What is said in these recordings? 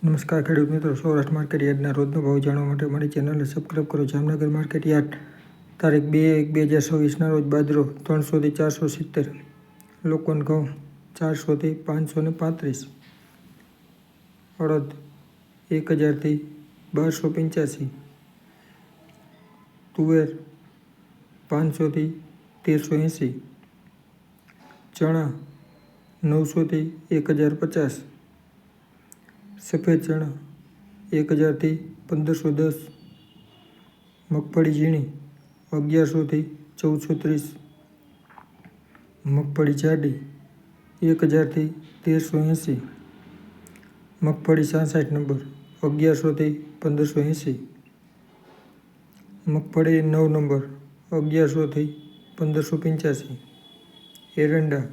નમસ્કાર ખેડૂત મિત્રો, સૌરાષ્ટ્ર માર્કેટ યાર્ડના રોજનો ભાવ જાણવા માટે મારી ચેનલને સબસ્ક્રાઈબ કરો. જામનગર માર્કેટ યાર્ડ તારીખ 2/1/2024 રોજ બાજરો 300 થી 470, લોકવન ઘઉં 400 થી 535, અડદ 1000 થી 1285, તુવેર 500 થી 1380, ચણા 900 થી 1050, સફેદ ચણા 1000 થી 1510, મગફળી ઝીણી 1100 થી 1430, મગફળી જાડી 1000 થી 1380, મગફળી 66 નંબર 1100 થી 1580, મગફળી 9 નંબર 1100 થી 1585, એરંડા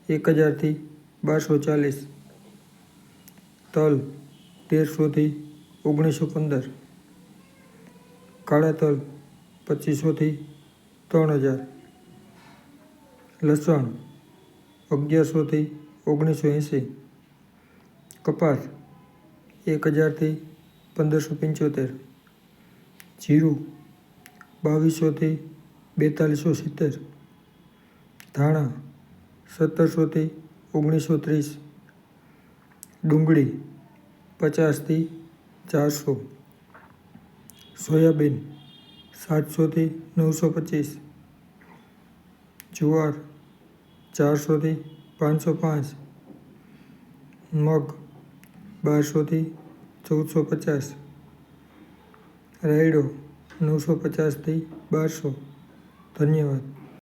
1000 થી 1240, તલ 1300 થી 1915, કાળા તલ 2500 થી 3000, લસણ 1100 થી 1980, કપાસ 1000 થી 1575, જીરું 2200 થી 4270, ધાણા 1700 થી 1930, ડુંગળી 50 થી 400, સોયાબીન 700 થી 925, જુવાર 400 થી 505, મગ 1200 થી 1450, રાયડો 950 થી 1200. ધન્યવાદ.